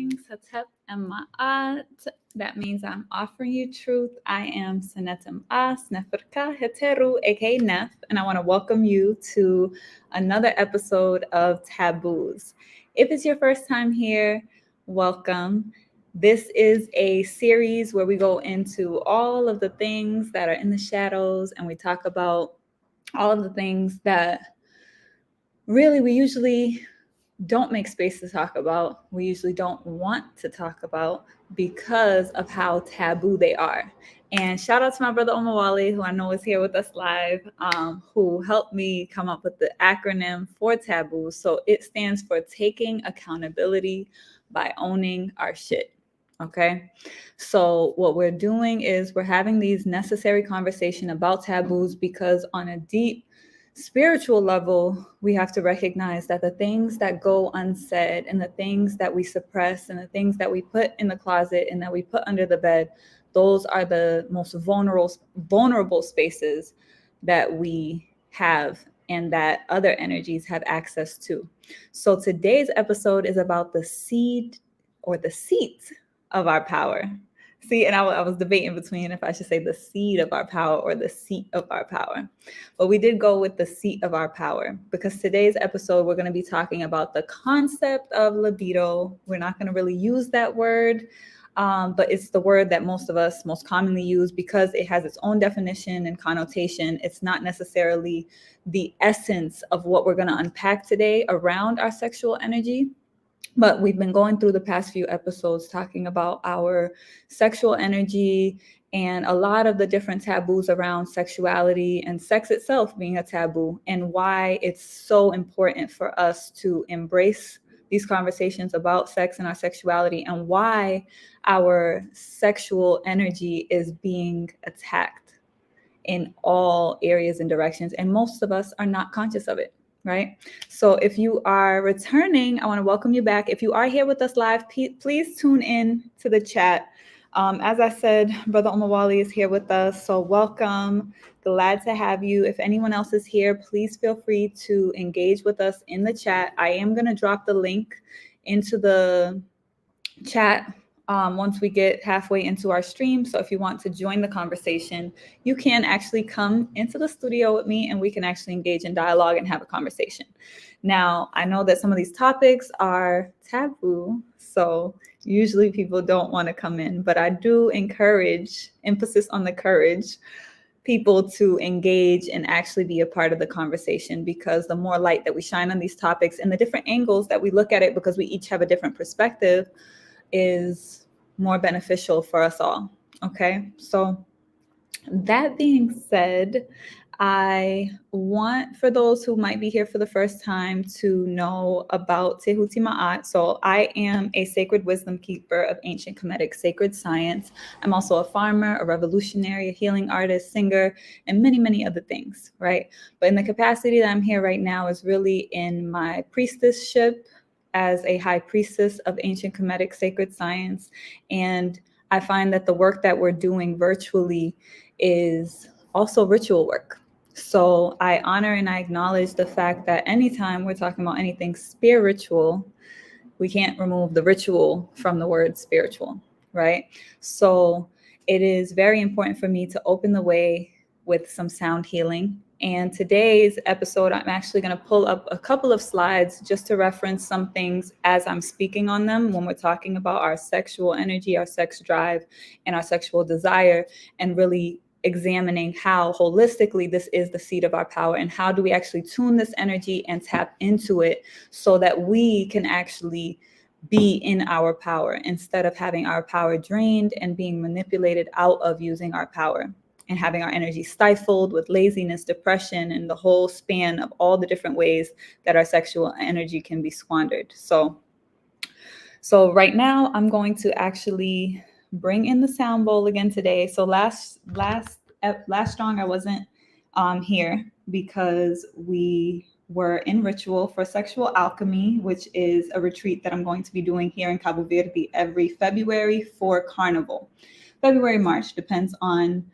greetings. Hatep and Ma'at. That means I'm offering you truth. I am Sanetem As, Neferka Heteru, aka Nef, and I want to welcome you to another episode of Taboos. If it's your first time here, welcome. This is a series where we go into all of the things that are in the shadows and we talk about all of the things that really we usually don't make space to talk about. We usually don't want to talk about because of how taboo they are. And shout out to my brother Omawale, who I know is here with us live, who helped me come up with the acronym for Taboos. So it stands for taking accountability by owning our shit. Okay. So what we're doing is we're having these necessary conversation about taboos because on a deep spiritual level, we have to recognize that the things that go unsaid and the things that we suppress and the things that we put in the closet and that we put under the bed, those are the most vulnerable spaces that we have and that other energies have access to. So today's episode is about the seed or the seat of our power. See, and I was debating between if I should say the seed of our power or the seat of our power. But we did go with the seat of our power because today's episode, we're going to be talking about the concept of libido. We're not going to really use that word, but it's the word that most of us most commonly use because it has its own definition and connotation. It's not necessarily the essence of what we're going to unpack today around our sexual energy. But we've been going through the past few episodes talking about our sexual energy and a lot of the different taboos around sexuality and sex itself being a taboo and why it's so important for us to embrace these conversations about sex and our sexuality and why our sexual energy is being attacked in all areas and directions. And most of us are not conscious of it. Right. So if you are returning, I want to welcome you back. If you are here with us live, please tune in to the chat. As I said, Brother Omawale is here with us. So welcome. Glad to have you. If anyone else is here, please feel free to engage with us in the chat. I am going to drop the link into the chat once we get halfway into our stream. So if you want to join the conversation, you can actually come into the studio with me and we can actually engage in dialogue and have a conversation. Now, I know that some of these topics are taboo, so usually people don't want to come in, but I do encourage, emphasis on the courage, people to engage and actually be a part of the conversation because the more light that we shine on these topics and the different angles that we look at it, because we each have a different perspective, is more beneficial for us all. Okay, so that being said, I want for those who might be here for the first time to know about Tehuti Ma'at. So I am a sacred wisdom keeper of ancient Kemetic sacred science. I'm also a farmer, a revolutionary, a healing artist, singer, and many, many other things, right? But in the capacity that I'm here right now is really in my priestessship as a high priestess of ancient Kemetic sacred science. And I find that the work that we're doing virtually is also ritual work. So I honor and I acknowledge the fact that anytime we're talking about anything spiritual, we can't remove the ritual from the word spiritual, right? So it is very important for me to open the way with some sound healing. And today's episode, I'm actually going to pull up a couple of slides just to reference some things as I'm speaking on them when we're talking about our sexual energy, our sex drive, and our sexual desire, and really examining how holistically this is the seat of our power and how do we actually tune this energy and tap into it so that we can actually be in our power instead of having our power drained and being manipulated out of using our power and having our energy stifled with laziness, depression, and the whole span of all the different ways that our sexual energy can be squandered. So right now I'm going to actually bring in the sound bowl again today. So last strong I wasn't here because we were in ritual for sexual alchemy, which is a retreat that I'm going to be doing here in Cabo Verde every February for Carnival. February, March, depends on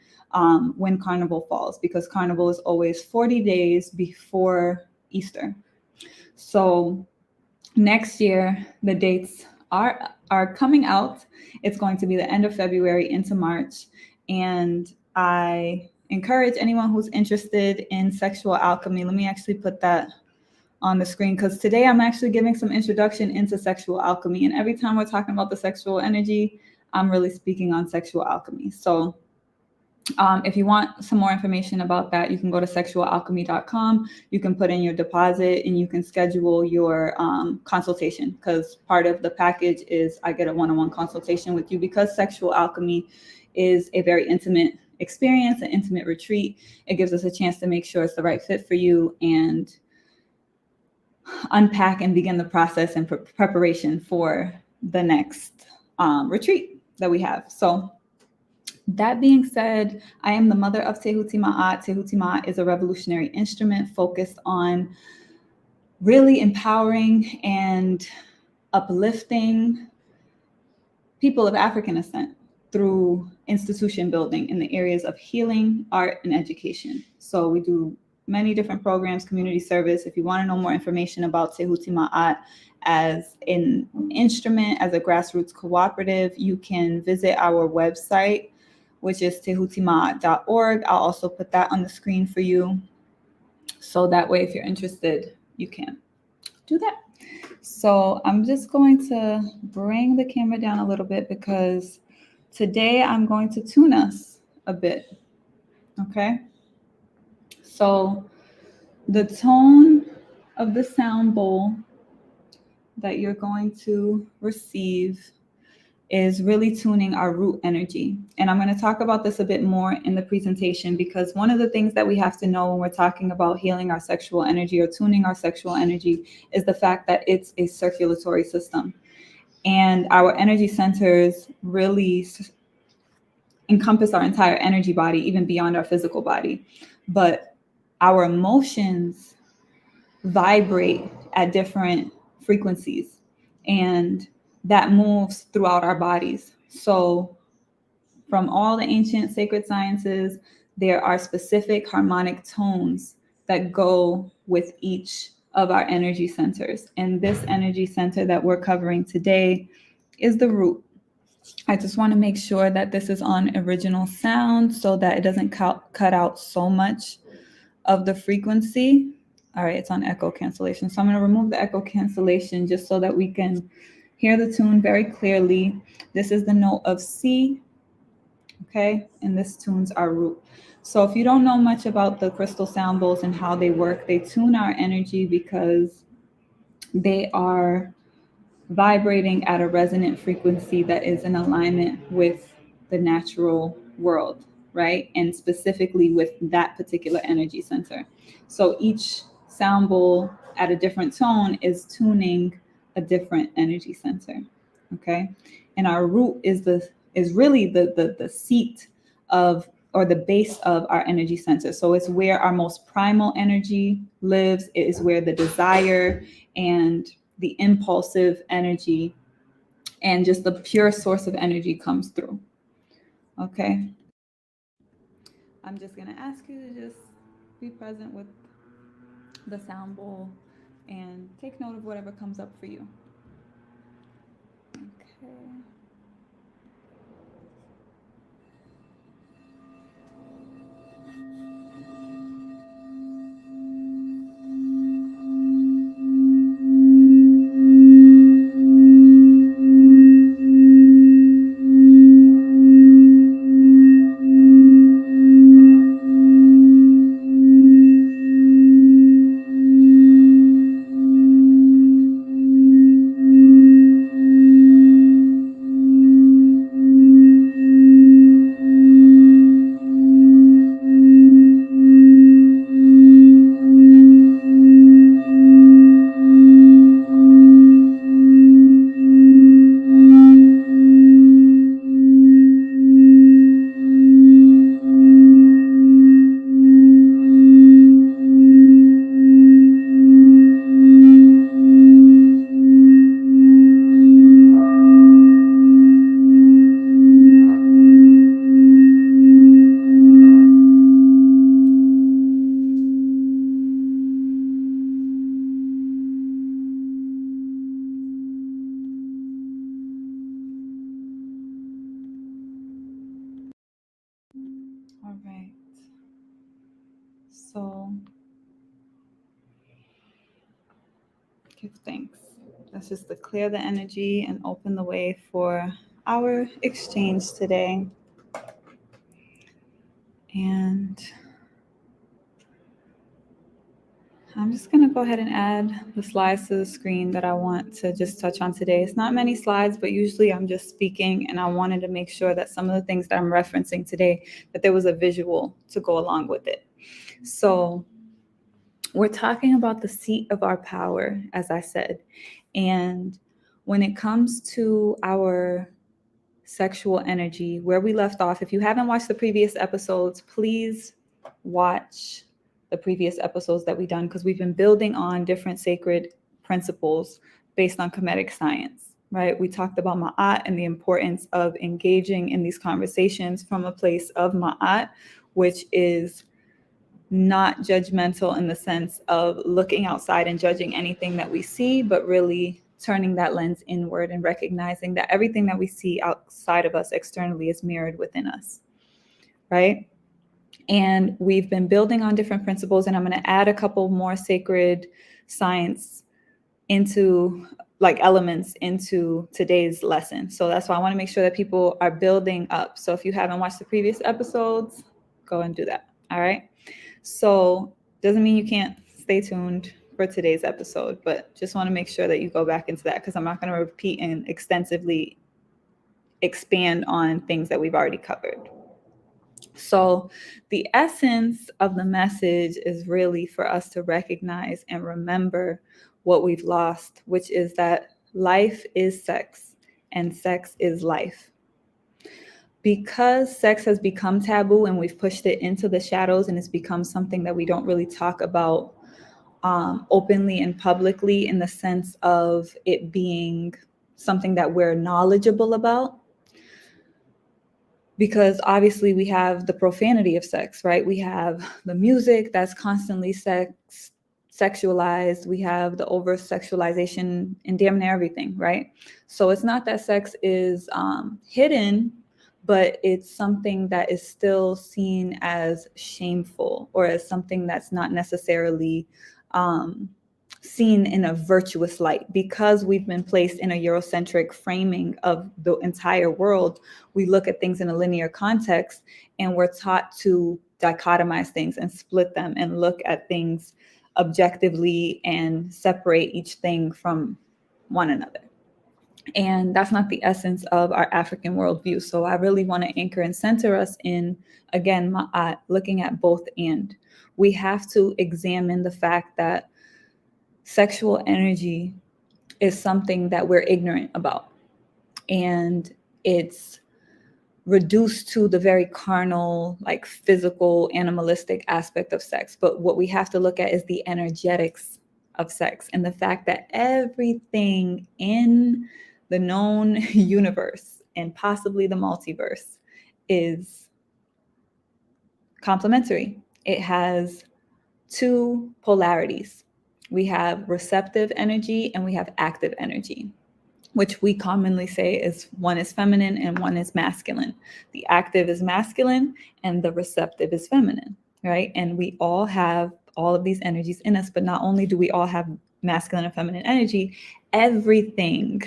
when Carnival falls, because Carnival is always 40 days before Easter. So next year, the dates are coming out. It's going to be the end of February into March. And I encourage anyone who's interested in sexual alchemy. Let me actually put that on the screen, because today I'm actually giving some introduction into sexual alchemy. And every time we're talking about the sexual energy, I'm really speaking on sexual alchemy. So if you want some more information about that, you can go to sexualalchemy.com. You can put in your deposit and you can schedule your consultation, because part of the package is I get a one-on-one consultation with you, because sexual alchemy is a very intimate experience, an intimate retreat. It gives us a chance to make sure it's the right fit for you and unpack and begin the process and preparation for the next retreat that we have. So that being said, I am the mother of Tehuti Ma'at. Tehuti Ma'at is a revolutionary instrument focused on really empowering and uplifting people of African descent through institution building in the areas of healing, art, and education. So we do many different programs, community service. If you want to know more information about Tehuti Ma'at as an instrument, as a grassroots cooperative, you can visit our website, which is tehutimaat.org. I'll also put that on the screen for you. So that way, if you're interested, you can do that. So I'm just going to bring the camera down a little bit, because today I'm going to tune us a bit. Okay. So the tone of the sound bowl that you're going to receive is really tuning our root energy. And I'm going to talk about this a bit more in the presentation, because one of the things that we have to know when we're talking about healing our sexual energy or tuning our sexual energy is the fact that it's a circulatory system. And our energy centers really encompass our entire energy body, even beyond our physical body. But our emotions vibrate at different frequencies, and that moves throughout our bodies. So from all the ancient sacred sciences, there are specific harmonic tones that go with each of our energy centers. And this energy center that we're covering today is the root. I just want to make sure that this is on original sound so that it doesn't cut out so much of the frequency. All right, it's on echo cancellation. So I'm going to remove the echo cancellation just so that we can hear the tune very clearly. This is the note of C, okay? And this tunes our root. So if you don't know much about the crystal sound bowls and how they work, they tune our energy because they are vibrating at a resonant frequency that is in alignment with the natural world, right? And specifically with that particular energy center. So each sound bowl at a different tone is tuning a different energy center, okay? And our root is really the seat of, or the base of our energy center. So it's where our most primal energy lives. It is where the desire and the impulsive energy and just the pure source of energy comes through. Okay. I'm just going to ask you to just be present with the sound bowl and take note of whatever comes up for you. Okay. Give thanks. That's just to clear the energy and open the way for our exchange today. And I'm just going to go ahead and add the slides to the screen that I want to just touch on today. It's not many slides, but usually I'm just speaking, and I wanted to make sure that some of the things that I'm referencing today, that there was a visual to go along with it. So we're talking about the seat of our power, as I said. And when it comes to our sexual energy, where we left off, if you haven't watched the previous episodes, please watch the previous episodes that we've done, because we've been building on different sacred principles based on Kemetic science, right? We talked about Ma'at and the importance of engaging in these conversations from a place of Ma'at, which is not judgmental in the sense of looking outside and judging anything that we see, but really turning that lens inward and recognizing that everything that we see outside of us externally is mirrored within us, right? And we've been building on different principles, and I'm going to add a couple more sacred science into elements into today's lesson. So that's why I want to make sure that people are building up. So if you haven't watched the previous episodes, go and do that. All right. So doesn't mean you can't stay tuned for today's episode, but just want to make sure that you go back into that, because I'm not going to repeat and extensively expand on things that we've already covered. So the essence of the message is really for us to recognize and remember what we've lost, which is that life is sex and sex is life. Because sex has become taboo and we've pushed it into the shadows, and it's become something that we don't really talk about openly and publicly, in the sense of it being something that we're knowledgeable about. Because obviously we have the profanity of sex, right? We have the music that's constantly sexualized. We have the over-sexualization in damn near everything, right? So it's not that sex is hidden, but it's something that is still seen as shameful, or as something that's not necessarily seen in a virtuous light. Because we've been placed in a Eurocentric framing of the entire world, we look at things in a linear context, and we're taught to dichotomize things and split them and look at things objectively and separate each thing from one another. And that's not the essence of our African worldview. So I really want to anchor and center us in, again, Ma'at, looking at both and. We have to examine the fact that sexual energy is something that we're ignorant about. And it's reduced to the very carnal, physical, animalistic aspect of sex. But what we have to look at is the energetics of sex, and the fact that everything in the known universe and possibly the multiverse is complementary. It has two polarities. We have receptive energy and we have active energy, which we commonly say is one is feminine and one is masculine. The active is masculine and the receptive is feminine, right? And we all have all of these energies in us, but not only do we all have masculine and feminine energy, everything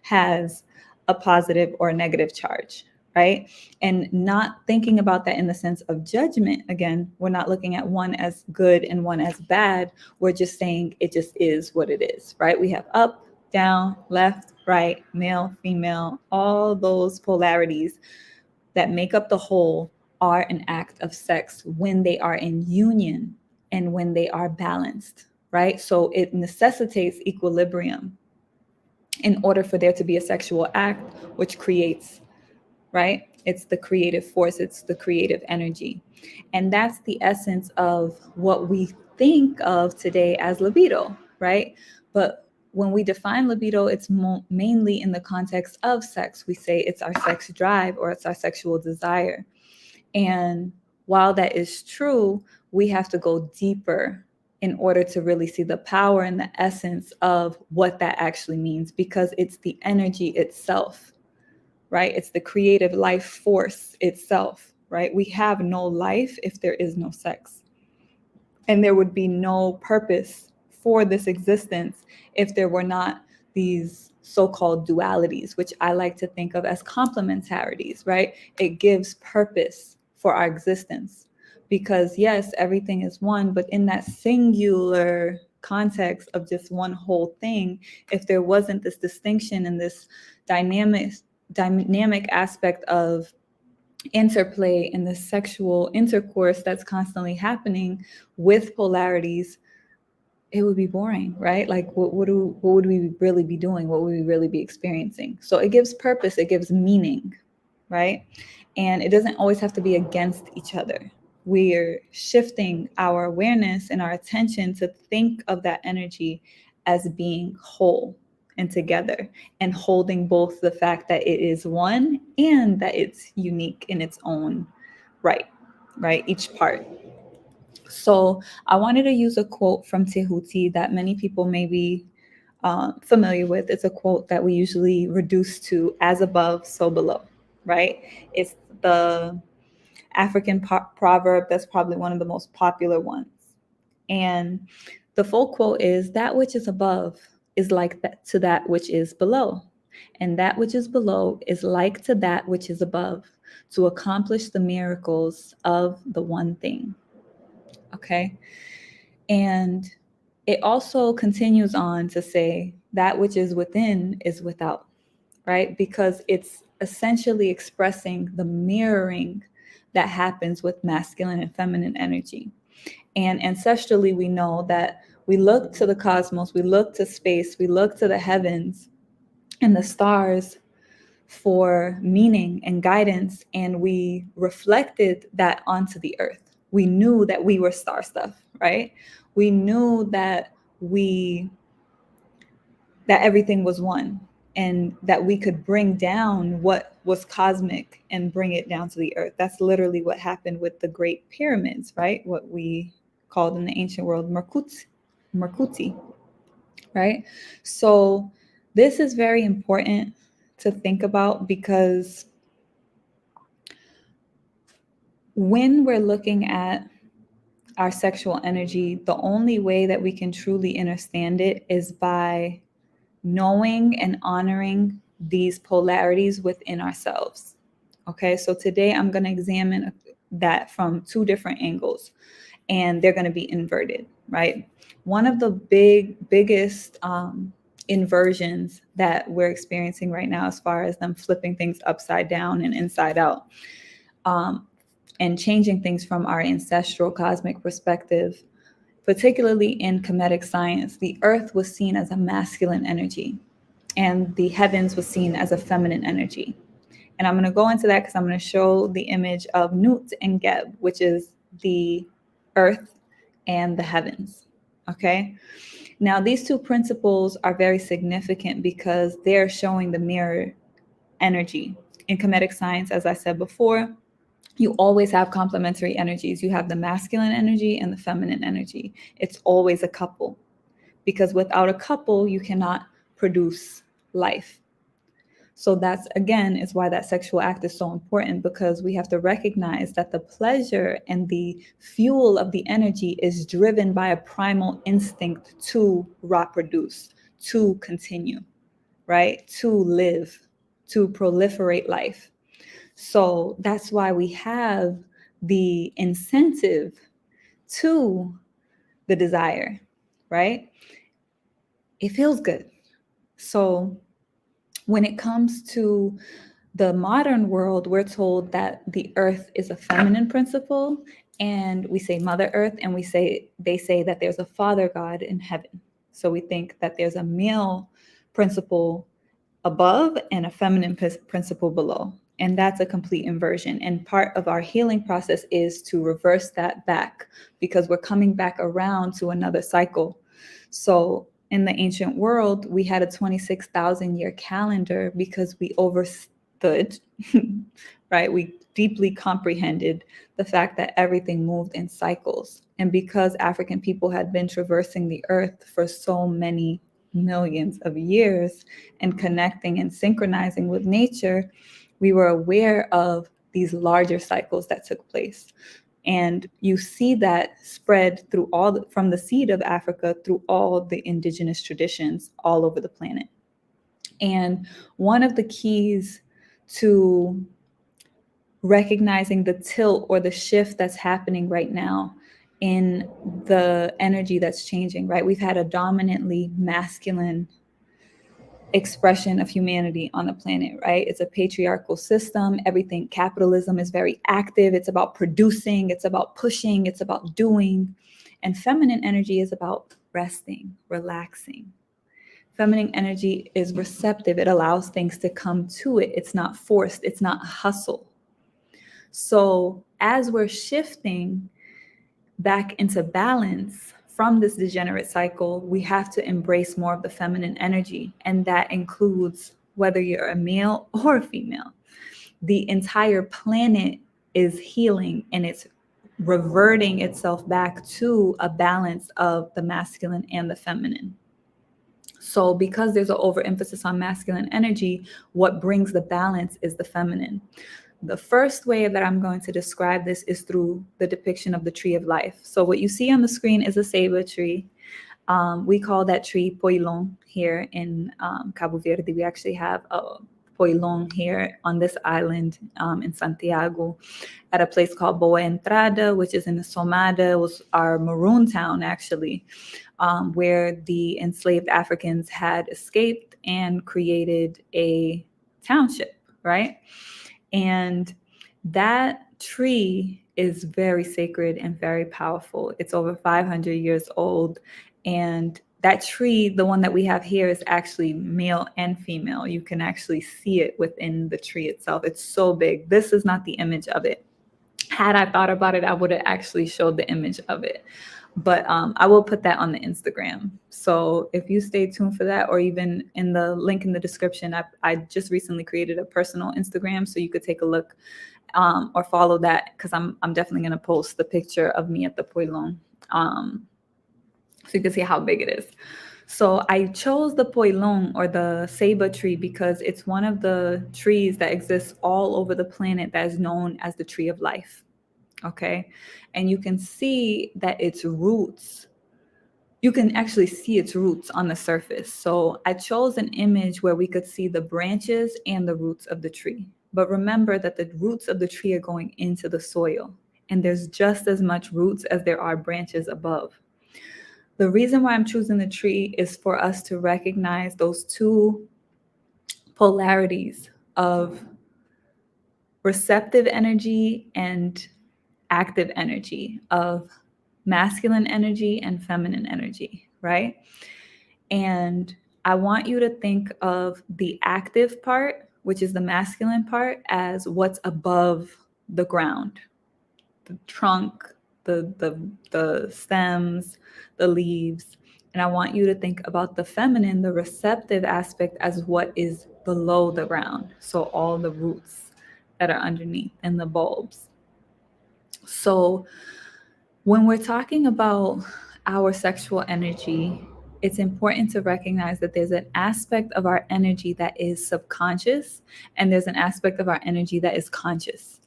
has a positive or a negative charge, right? And not thinking about that in the sense of judgment. Again, we're not looking at one as good and one as bad. We're just saying it just is what it is, right? We have up, down, left, right, male, female, all those polarities that make up the whole are an act of sex when they are in union and when they are balanced, right? So it necessitates equilibrium in order for there to be a sexual act, which creates, right? It's the creative force, it's the creative energy. And that's the essence of what we think of today as libido, right? But when we define libido, it's mainly in the context of sex. We say it's our sex drive or it's our sexual desire. And while that is true, we have to go deeper in order to really see the power and the essence of what that actually means, because it's the energy itself, right? It's the creative life force itself, right? We have no life if there is no sex. And there would be no purpose for this existence if there were not these so-called dualities, which I like to think of as complementarities, right? It gives purpose for our existence. Because yes, everything is one, but in that singular context of just one whole thing, if there wasn't this distinction and this dynamic aspect of interplay and the sexual intercourse that's constantly happening with polarities, it would be boring, right? Like what would we really be doing? What would we really be experiencing? So it gives purpose, it gives meaning, right? And it doesn't always have to be against each other. We're shifting our awareness and our attention to think of that energy as being whole and together, and holding both the fact that it is one and that it's unique in its own right, each part. So I wanted to use a quote from Tehuti that many people may be familiar with. It's a quote that we usually reduce to as above, so below, right? It's the African proverb that's probably one of the most popular ones. And the full quote is, that which is above is like that to that which is below. And that which is below is like to that which is above, to accomplish the miracles of the one thing. Okay. And it also continues on to say that which is within is without, right? Because it's essentially expressing the mirroring that happens with masculine and feminine energy. And ancestrally, we know that we look to the cosmos, we look to space, we look to the heavens and the stars for meaning and guidance, and we reflected that onto the earth. We knew that we were star stuff, right? We knew that everything was one, and that we could bring down what was cosmic and bring it down to the earth. That's literally what happened with the Great Pyramids, right? What we called in the ancient world Merkuti, right? So this is very important to think about, because when we're looking at our sexual energy, the only way that we can truly understand it is by knowing and honoring these polarities within ourselves. Okay, so today I'm going to examine that from two different angles, and they're going to be inverted, right? One of the biggest inversions that we're experiencing right now, as far as them flipping things upside down and inside out, and changing things from our ancestral cosmic perspective, particularly in Kemetic science, the earth was seen as a masculine energy and the heavens was seen as a feminine energy. And I'm going to go into that because I'm going to show the image of Nut and Geb, which is the earth and the heavens. Okay. Now, these two principles are very significant because they're showing the mirror energy. In Kemetic science, as I said before, you always have complementary energies. You have the masculine energy and the feminine energy. It's always a couple, because without a couple, you cannot produce life. So that's, again, is why that sexual act is so important, because we have to recognize that the pleasure and the fuel of the energy is driven by a primal instinct to reproduce, to continue, right? To live, to proliferate life. So that's why we have the incentive to the desire, right? It feels good. So when it comes to the modern world, we're told that the earth is a feminine principle, and we say Mother Earth, and they say that there's a Father God in heaven. So we think that there's a male principle above and a feminine principle below. And that's a complete inversion. And part of our healing process is to reverse that back, because we're coming back around to another cycle. So in the ancient world, we had a 26,000 year calendar because we overstood, right? We deeply comprehended the fact that everything moved in cycles. And because African people had been traversing the earth for so many millions of years and connecting and synchronizing with nature, we were aware of these larger cycles that took place. And you see that spread through from the seed of Africa through all the indigenous traditions all over the planet. And one of the keys to recognizing the tilt or the shift that's happening right now in the energy that's changing, right? We've had a dominantly masculine expression of humanity on the planet, right? It's a patriarchal system. Everything, capitalism is very active. It's about producing, it's about pushing, it's about doing. And feminine energy is about resting, relaxing. Feminine energy is receptive. It allows things to come to it. It's not forced. It's not hustle. So as we're shifting back into balance from this degenerate cycle, we have to embrace more of the feminine energy. And that includes whether you're a male or a female. The entire planet is healing and it's reverting itself back to a balance of the masculine and the feminine. So because there's an overemphasis on masculine energy, what brings the balance is the feminine. The first way that I'm going to describe this is through the depiction of the tree of life. So what you see on the screen is a ceiba tree. We call that tree poilon here in Cabo Verde. We actually have a poilon here on this island in Santiago at a place called Boa Entrada, which is in the Somada. It was our maroon town, actually, where the enslaved Africans had escaped and created a township, right? And that tree is very sacred and very powerful. It's over 500 years old. And that tree, the one that we have here, is actually male and female. You can actually see it within the tree itself. It's so big. This is not the image of it. Had I thought about it, I would have actually showed the image of it. But I will put that on the Instagram. So if you stay tuned for that, or even in the link in the description, I just recently created a personal Instagram, so you could take a look or follow that, because I'm definitely going to post the picture of me at the poilon, so you can see how big it is. So I chose the poilon, or the ceiba tree, because it's one of the trees that exists all over the planet that is known as the tree of life. Okay. And you can see that its roots, you can actually see its roots on the surface. So I chose an image where we could see the branches and the roots of the tree. But remember that the roots of the tree are going into the soil, and there's just as much roots as there are branches above. The reason why I'm choosing the tree is for us to recognize those two polarities of receptive energy and active energy, of masculine energy and feminine energy, right? And I want you to think of the active part, which is the masculine part, as what's above the ground, the trunk, the stems, the leaves. And I want you to think about the feminine, the receptive aspect, as what is below the ground. So all the roots that are underneath and the bulbs. So when we're talking about our sexual energy, it's important to recognize that there's an aspect of our energy that is subconscious, and there's an aspect of our energy that is conscious.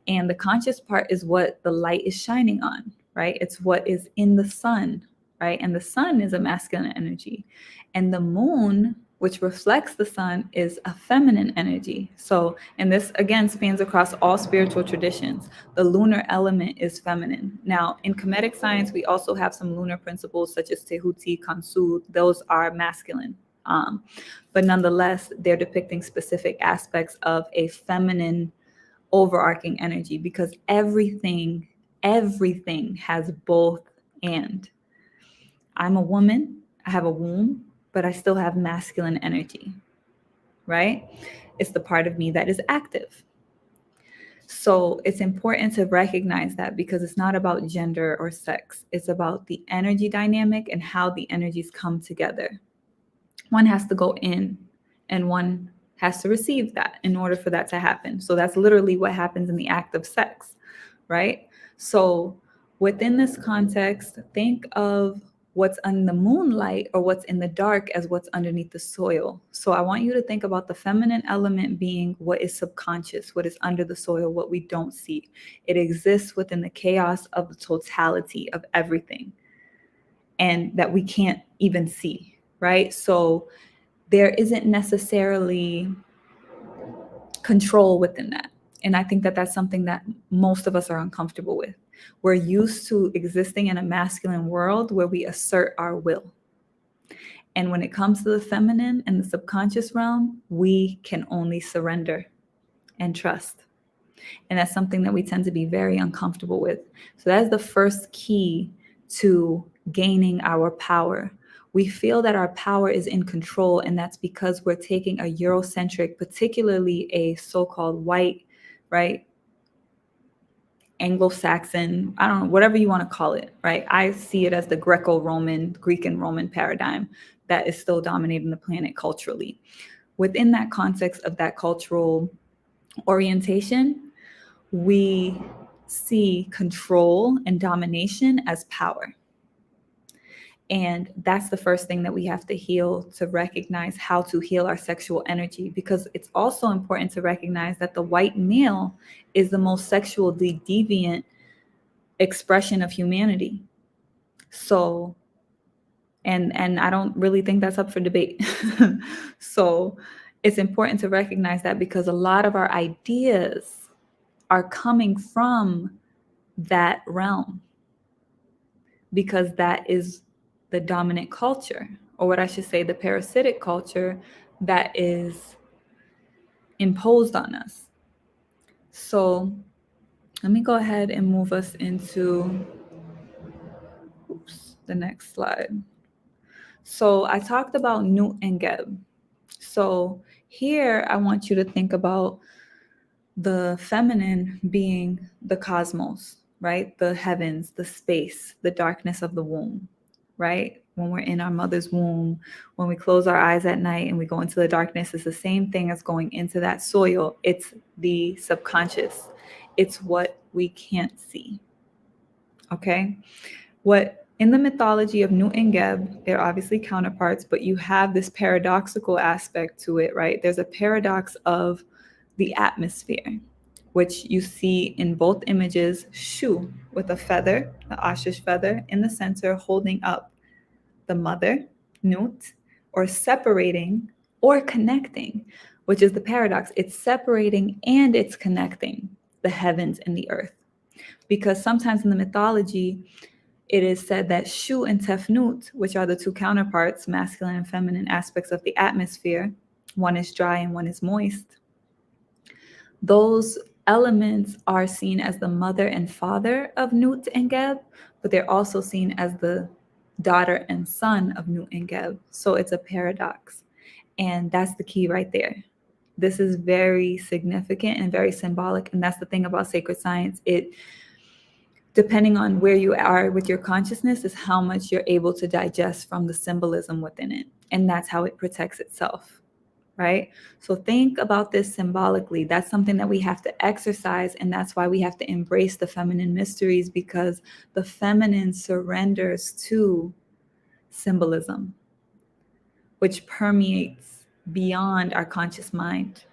And the conscious part is what the light is shining on, right? It's what is in the sun, right? And the sun is a masculine energy. And the moon, which reflects the sun, is a feminine energy. So, and this again spans across all spiritual traditions. The lunar element is feminine. Now, in Kemetic science, we also have some lunar principles such as Tehuti, Kansu. Those are masculine. But nonetheless, they're depicting specific aspects of a feminine overarching energy, because everything has both. And I'm a woman, I have a womb, but I still have masculine energy, right? It's the part of me that is active. So it's important to recognize that, because it's not about gender or sex. It's about the energy dynamic and how the energies come together. One has to go in and one has to receive that in order for that to happen. So that's literally what happens in the act of sex, right? So within this context, think of what's in the moonlight or what's in the dark as what's underneath the soil. So I want you to think about the feminine element being what is subconscious, what is under the soil, what we don't see. It exists within the chaos of the totality of everything, and that we can't even see, right? So there isn't necessarily control within that. And I think that that's something that most of us are uncomfortable with. We're used to existing in a masculine world where we assert our will. And when it comes to the feminine and the subconscious realm, we can only surrender and trust. And that's something that we tend to be very uncomfortable with. So that's the first key to gaining our power. We feel that our power is in control, and that's because we're taking a Eurocentric, particularly a so-called white, right, Anglo-Saxon, I don't know, whatever you want to call it, right? I see it as the Greco-Roman, Greek and Roman paradigm that is still dominating the planet culturally. Within that context of that cultural orientation, we see control and domination as power. And that's the first thing that we have to heal, to recognize how to heal our sexual energy, because it's also important to recognize that the white male is the most sexually deviant expression of humanity. So, and I don't really think that's up for debate. So it's important to recognize that, because a lot of our ideas are coming from that realm, because that is the dominant culture, or what I should say, the parasitic culture that is imposed on us. So let me go ahead and move us into the next slide. So I talked about Nut and Geb. So here I want you to think about the feminine being the cosmos, right? The heavens, the space, the darkness of the womb, right? When we're in our mother's womb, when we close our eyes at night and we go into the darkness, it's the same thing as going into that soil. It's the subconscious. It's what we can't see. Okay? What in the mythology of Nut and Geb, they're obviously counterparts, but you have this paradoxical aspect to it, right? There's a paradox of the atmosphere, which you see in both images, Shu with a feather, the ostrich feather in the center, holding up the mother, Nut, or separating or connecting, which is the paradox. It's separating and it's connecting the heavens and the earth. Because sometimes in the mythology, it is said that Shu and Tefnut, which are the two counterparts, masculine and feminine aspects of the atmosphere, one is dry and one is moist, those elements are seen as the mother and father of Nut and Geb, but they're also seen as the daughter and son of Nut and Geb. So it's a paradox. And that's the key right there. This is very significant and very symbolic. And that's the thing about sacred science. It, depending on where you are with your consciousness, is how much you're able to digest from the symbolism within it. And that's how it protects itself, right? So think about this symbolically. That's something that we have to exercise. And that's why we have to embrace the feminine mysteries, because the feminine surrenders to symbolism, which permeates beyond our conscious mind,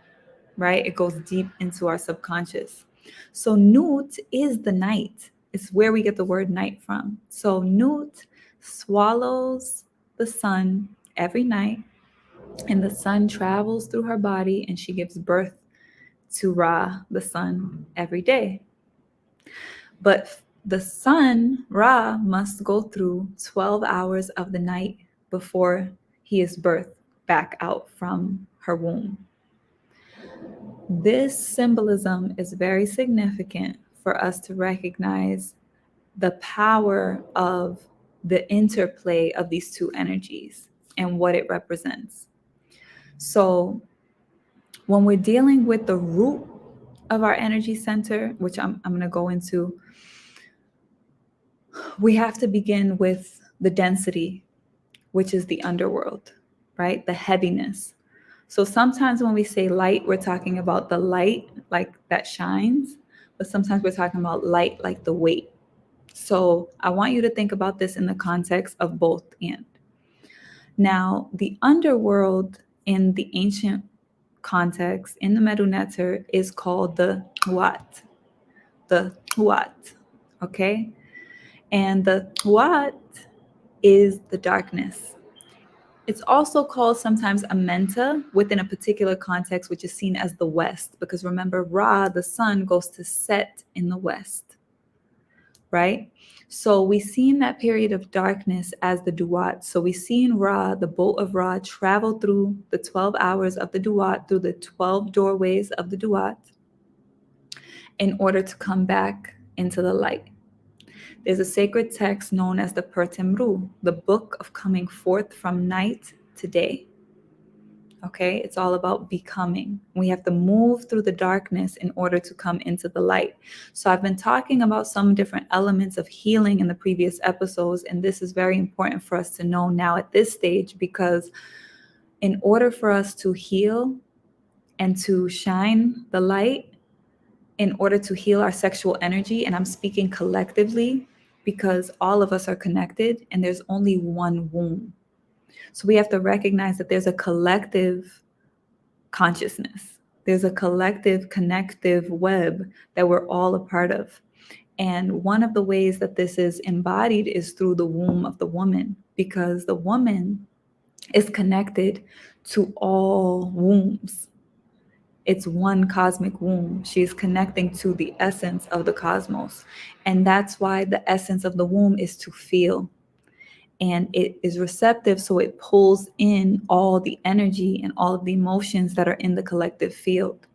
right? It goes deep into our subconscious. So Nut is the night. It's where we get the word night from. So Nut swallows the sun every night, and the sun travels through her body, and she gives birth to Ra, the sun, every day. But the sun, Ra, must go through 12 hours of the night before he is birthed back out from her womb. This symbolism is very significant for us to recognize the power of the interplay of these two energies and what it represents. So when we're dealing with the root of our energy center, which I'm going to go into, we have to begin with the density, which is the underworld, right? The heaviness. So sometimes when we say light, we're talking about the light like that shines, but sometimes we're talking about light like the weight. So I want you to think about this in the context of both and. Now, the underworld in the ancient context in the Medu Neter is called the Tuat. The Tuat, okay? And the Tuat is the darkness. It's also called sometimes Amenta within a particular context, which is seen as the West, because remember, Ra, the sun, goes to set in the West, right? So we seen that period of darkness as the Duat. So we seen Ra, the boat of Ra, travel through the 12 hours of the Duat, through the 12 doorways of the Duat, in order to come back into the light. There's a sacred text known as the Pertemru, the book of coming forth from night to day. Okay, it's all about becoming. We have to move through the darkness in order to come into the light. So I've been talking about some different elements of healing in the previous episodes, and this is very important for us to know now at this stage, because in order for us to heal and to shine the light, in order to heal our sexual energy, and I'm speaking collectively because all of us are connected and there's only one womb. So we have to recognize that there's a collective consciousness. There's a collective connective web that we're all a part of. And one of the ways that this is embodied is through the womb of the woman, because the woman is connected to all wombs. It's one cosmic womb. She's connecting to the essence of the cosmos. And that's why the essence of the womb is to feel. And it is receptive, so it pulls in all the energy and all of the emotions that are in the collective field.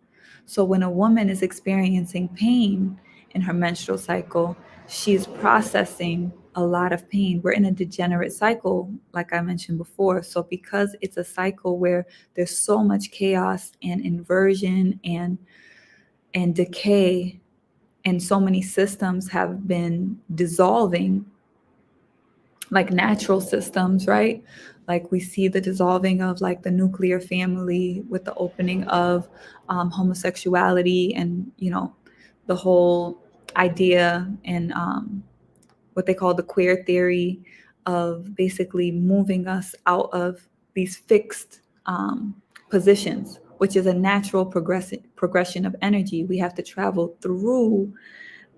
So when a woman is experiencing pain in her menstrual cycle, she's processing a lot of pain. We're in a degenerate cycle, like I mentioned before. So because it's a cycle where there's so much chaos and inversion and decay, and so many systems have been dissolving, like natural systems, right? Like we see the dissolving of like the nuclear family with the opening of homosexuality, and the whole idea and what they call the queer theory of basically moving us out of these fixed positions, which is a natural progression of energy. We have to travel through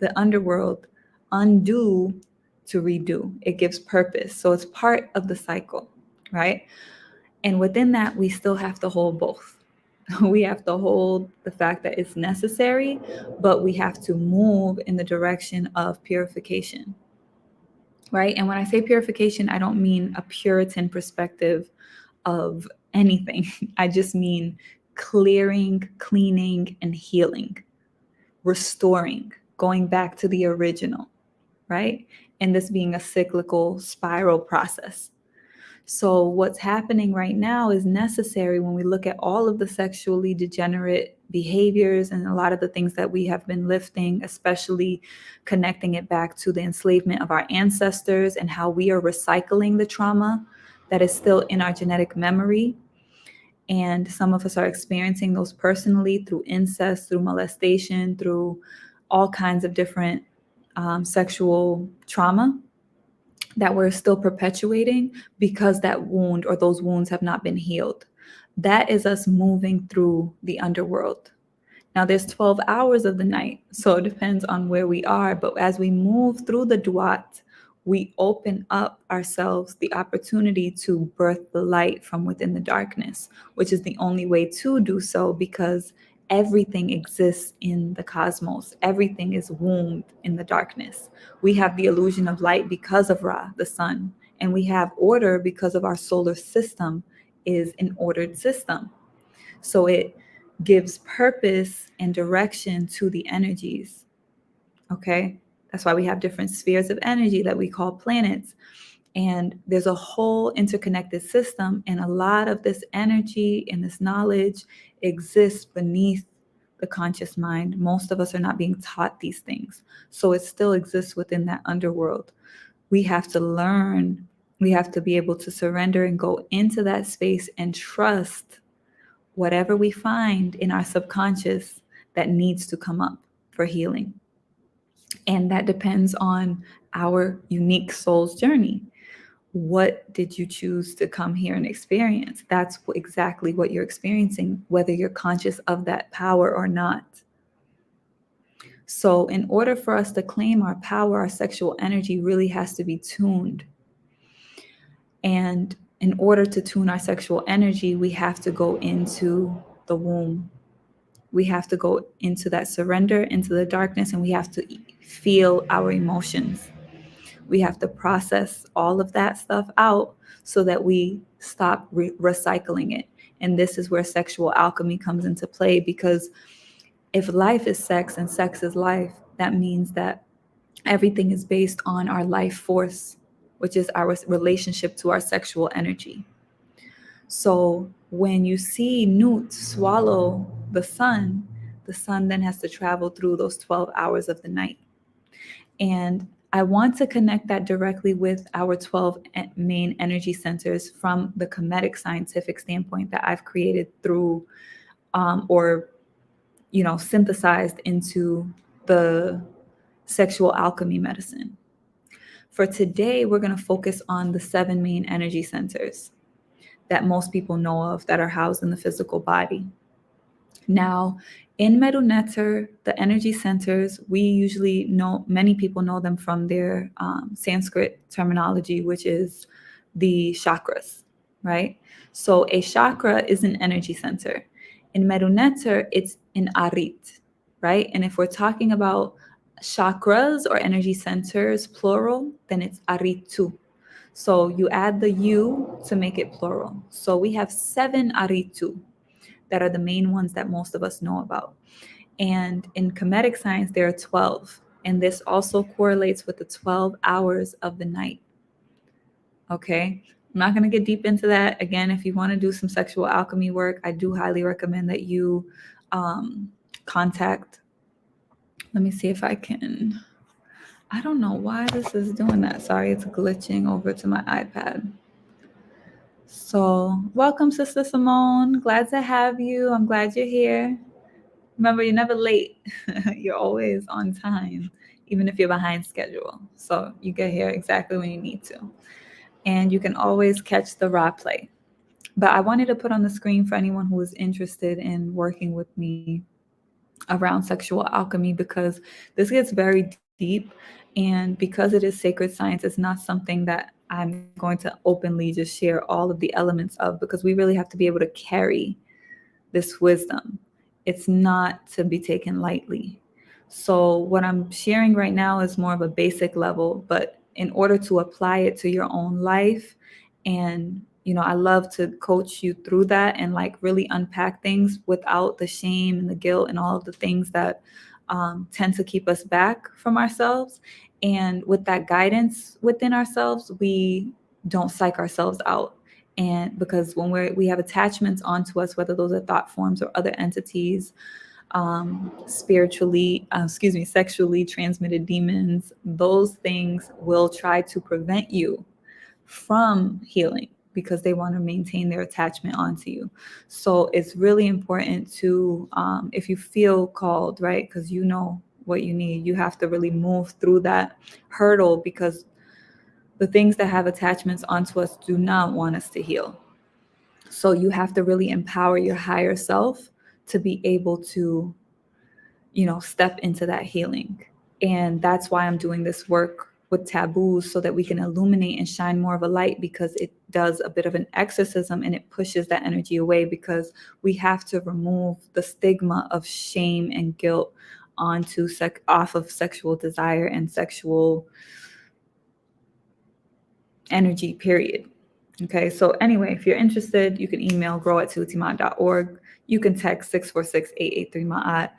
the underworld, undo to redo. It gives purpose. So it's part of the cycle, right? And within that, we still have to hold both. We have to hold the fact that it's necessary, but we have to move in the direction of purification, right? And when I say purification, I don't mean a Puritan perspective of anything. I just mean clearing, cleaning, and healing, restoring, going back to the original, right? And this being a cyclical spiral process. So what's happening right now is necessary when we look at all of the sexually degenerate behaviors and a lot of the things that we have been lifting, especially connecting it back to the enslavement of our ancestors and how we are recycling the trauma that is still in our genetic memory. And some of us are experiencing those personally through incest, through molestation, through all kinds of different sexual trauma that we're still perpetuating because that wound or those wounds have not been healed. That is us moving through the underworld. Now there's 12 hours of the night, so it depends on where we are. But as we move through the Duat, we open up ourselves the opportunity to birth the light from within the darkness, which is the only way to do so, because everything exists in the cosmos. Everything is wombed in the darkness. We have the illusion of light because of Ra, the sun, and we have order because of our solar system is an ordered system. So it gives purpose and direction to the energies. Okay? That's why we have different spheres of energy that we call planets. And there's a whole interconnected system, and a lot of this energy and this knowledge exists beneath the conscious mind. Most of us are not being taught these things. So it still exists within that underworld. We have to learn. We have to be able to surrender and go into that space and trust whatever we find in our subconscious that needs to come up for healing. And that depends on our unique soul's journey. What did you choose to come here and experience? That's exactly what you're experiencing, whether you're conscious of that power or not. So in order for us to claim our power, our sexual energy really has to be tuned. And in order to tune our sexual energy, we have to go into the womb. We have to go into that surrender, into the darkness, and we have to feel our emotions. We have to process all of that stuff out so that we stop recycling it. And this is where sexual alchemy comes into play, because if life is sex and sex is life, that means that everything is based on our life force, which is our relationship to our sexual energy. So when you see Newt swallow the sun then has to travel through those 12 hours of the night. And I want to connect that directly with our 12 main energy centers from the Kemetic scientific standpoint that I've created through synthesized into the sexual alchemy medicine. For today, we're going to focus on the 7 main energy centers that most people know of that are housed in the physical body. Now, in Meru Neter, the energy centers, we usually know, many people know them from their Sanskrit terminology, which is the chakras, right? So a chakra is an energy center. In Meru Neter, it's an arit, right? And if we're talking about chakras or energy centers, plural, then it's aritu. So you add the U to make it plural. So we have 7 aritu that are the main ones that most of us know about. And in Kemetic science, there are 12. And this also correlates with the 12 hours of the night. Okay? I'm not going to get deep into that. Again, if you want to do some sexual alchemy work, I do highly recommend that you contact. Let me see if I can. I don't know why this is doing that. Sorry, it's glitching over to my iPad. So welcome, Sister Simone. Glad to have you. I'm glad you're here. Remember, you're never late. You're always on time, even if you're behind schedule. So you get here exactly when you need to. And you can always catch the raw play. But I wanted to put on the screen for anyone who is interested in working with me around sexual alchemy, because this gets very deep. And because it is sacred science, it's not something that I'm going to openly just share all of the elements of, because we really have to be able to carry this wisdom. It's not to be taken lightly. So what I'm sharing right now is more of a basic level, but in order to apply it to your own life, and I love to coach you through that and like really unpack things without the shame and the guilt and all of the things that tend to keep us back from ourselves. And with that guidance within ourselves, we don't psych ourselves out. And because when we have attachments onto us, whether those are thought forms or other entities, sexually transmitted demons, those things will try to prevent you from healing because they want to maintain their attachment onto you. So it's really important to, if you feel called, right, because you know what you need, you have to really move through that hurdle, because the things that have attachments onto us do not want us to heal. So you have to really empower your higher self to be able to, step into that healing. And that's why I'm doing this work with Taboos, so that we can illuminate and shine more of a light, because it does a bit of an exorcism and it pushes that energy away, because we have to remove the stigma of shame and guilt off of sexual desire and sexual energy, period. Okay, so anyway, if you're interested, you can email grow@tuatimat.org. You can text 646-883-MAAT,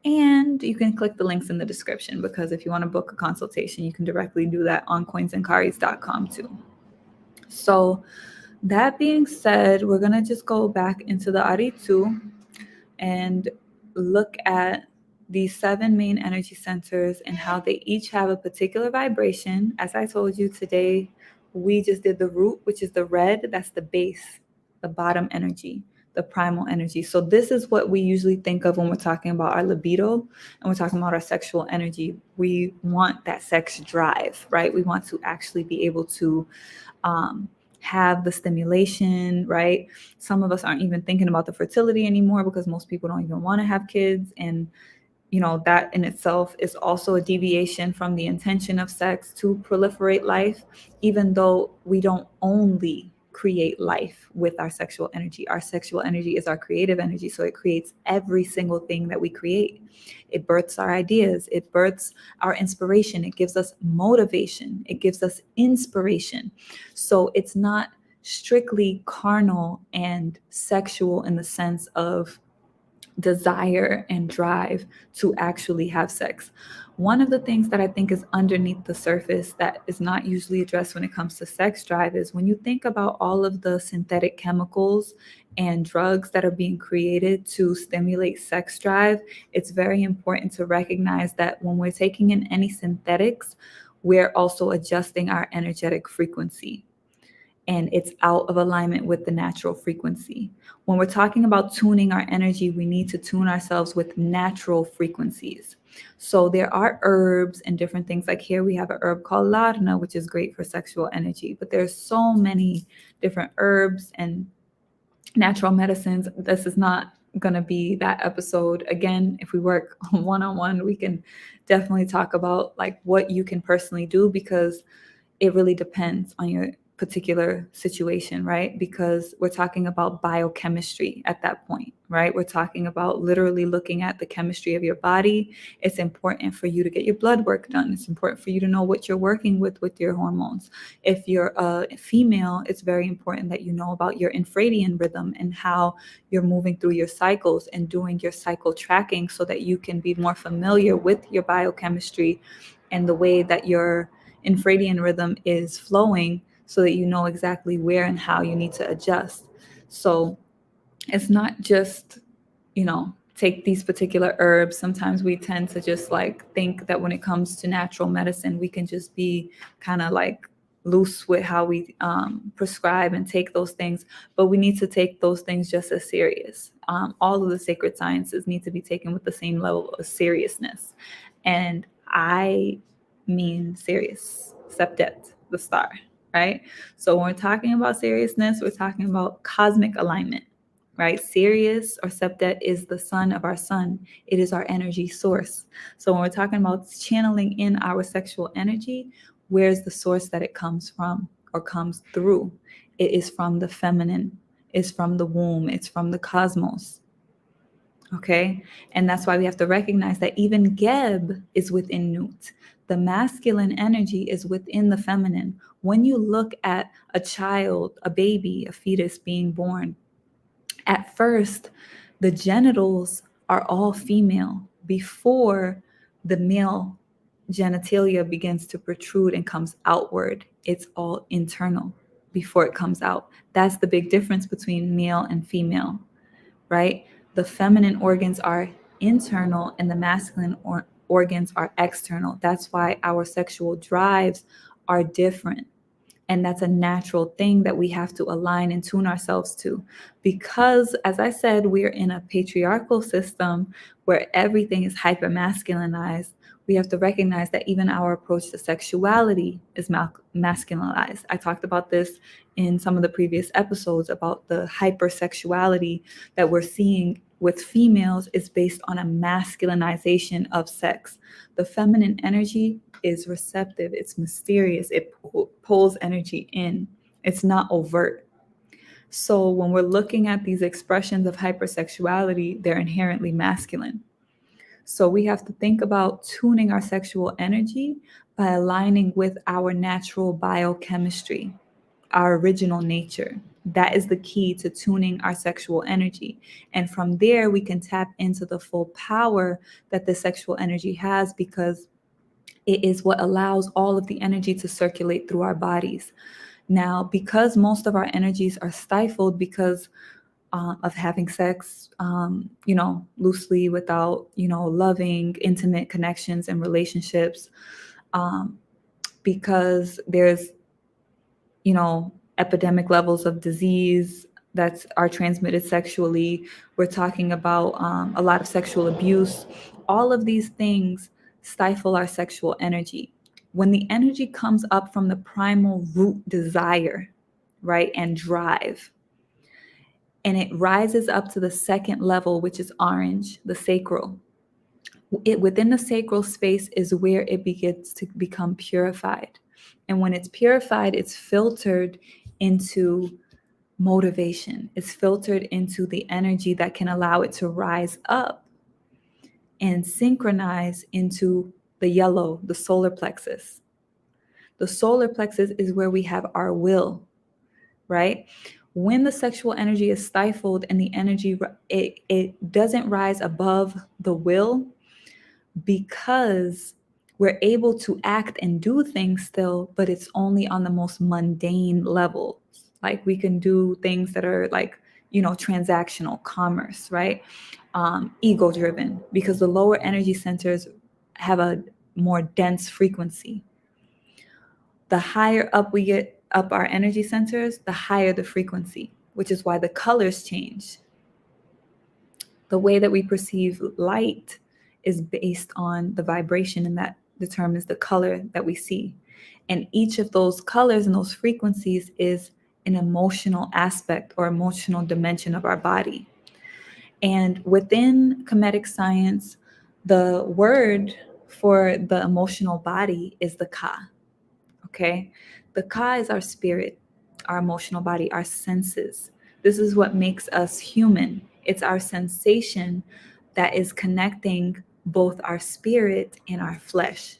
and you can click the links in the description, because if you want to book a consultation, you can directly do that on coinsandcaris.com too. So that being said, we're going to just go back into the Aritu and look at these 7 main energy centers and how they each have a particular vibration. As I told you today, we just did the root, which is the red. That's the base, the bottom energy. the primal energy. So this is what we usually think of when we're talking about our libido and we're talking about our sexual energy. We want that sex drive, right? We want to actually be able to have the stimulation, right? Some of us aren't even thinking about the fertility anymore because most people don't even want to have kids. And that in itself is also a deviation from the intention of sex to proliferate life, even though we don't only create life with our sexual energy. Our sexual energy is our creative energy. So it creates every single thing that we create. It births our ideas. It births our inspiration. It gives us motivation. It gives us inspiration. So it's not strictly carnal and sexual in the sense of desire and drive to actually have sex. One of the things that I think is underneath the surface that is not usually addressed when it comes to sex drive is when you think about all of the synthetic chemicals and drugs that are being created to stimulate sex drive, it's very important to recognize that when we're taking in any synthetics, we're also adjusting our energetic frequency, and it's out of alignment with the natural frequency. When we're talking about tuning our energy, we need to tune ourselves with natural frequencies. So there are herbs and different things. Like here we have an herb called larna, which is great for sexual energy, but there's so many different herbs and natural medicines. This is not going to be that episode. Again, if we work one-on-one, we can definitely talk about like what you can personally do, because it really depends on your particular situation, right? Because we're talking about biochemistry at that point, right? We're talking about literally looking at the chemistry of your body. It's important for you to get your blood work done. It's important for you to know what you're working with your hormones. If you're a female, it's very important that you know about your infradian rhythm and how you're moving through your cycles and doing your cycle tracking so that you can be more familiar with your biochemistry and the way that your infradian rhythm is flowing, so that you know exactly where and how you need to adjust. So it's not just, take these particular herbs. Sometimes we tend to just like think that when it comes to natural medicine, we can just be kind of like loose with how we prescribe and take those things, but we need to take those things just as serious. All of the sacred sciences need to be taken with the same level of seriousness. And I mean serious, septet, the star, right? So when we're talking about seriousness, we're talking about cosmic alignment, right? Sirius or septet is the sun of our sun. It is our energy source. So when we're talking about channeling in our sexual energy, where's the source that it comes from or comes through? It is from the feminine. It's from the womb. It's from the cosmos. Okay. And that's why we have to recognize that even Geb is within Nut. The masculine energy is within the feminine. When you look at a child, a baby, a fetus being born, at first, the genitals are all female before the male genitalia begins to protrude and comes outward. It's all internal before it comes out. That's the big difference between male and female, right? The feminine organs are internal and the masculine organs are external. That's why our sexual drives are different. And that's a natural thing that we have to align and tune ourselves to. Because, as I said, we're in a patriarchal system where everything is hyper masculinized. We have to recognize that even our approach to sexuality is masculinized. I talked about this in some of the previous episodes about the hypersexuality that we're seeing with females is based on a masculinization of sex. The feminine energy is receptive. It's mysterious. It pulls energy in. It's not overt. So when we're looking at these expressions of hypersexuality, they're inherently masculine. So we have to think about tuning our sexual energy by aligning with our natural biochemistry, our original nature. That is the key to tuning our sexual energy. And from there, we can tap into the full power that the sexual energy has, because it is what allows all of the energy to circulate through our bodies. Now, because most of our energies are stifled because of having sex, loosely without, loving, intimate connections and relationships, because there's, epidemic levels of disease, that are transmitted sexually. We're talking about a lot of sexual abuse. All of these things stifle our sexual energy. When the energy comes up from the primal root desire, right, and drive, and it rises up to the second level, which is orange, the sacral. Within the sacral space is where it begins to become purified. And when it's purified, it's filtered into motivation. It's filtered into the energy that can allow it to rise up and synchronize into the yellow, the solar plexus. The solar plexus is where we have our will, right? When the sexual energy is stifled and the energy, it doesn't rise above the will, because we're able to act and do things still, but it's only on the most mundane level. Like we can do things that are like, transactional commerce, right? Ego driven, because the lower energy centers have a more dense frequency. The higher up we get up our energy centers, the higher the frequency, which is why the colors change. The way that we perceive light is based on the vibration, and that determines the color that we see. And each of those colors and those frequencies is an emotional aspect or emotional dimension of our body. And within Kemetic science, the word for the emotional body is the Ka. Okay? The Ka is our spirit, our emotional body, our senses. This is what makes us human. It's our sensation that is connecting both our spirit and our flesh.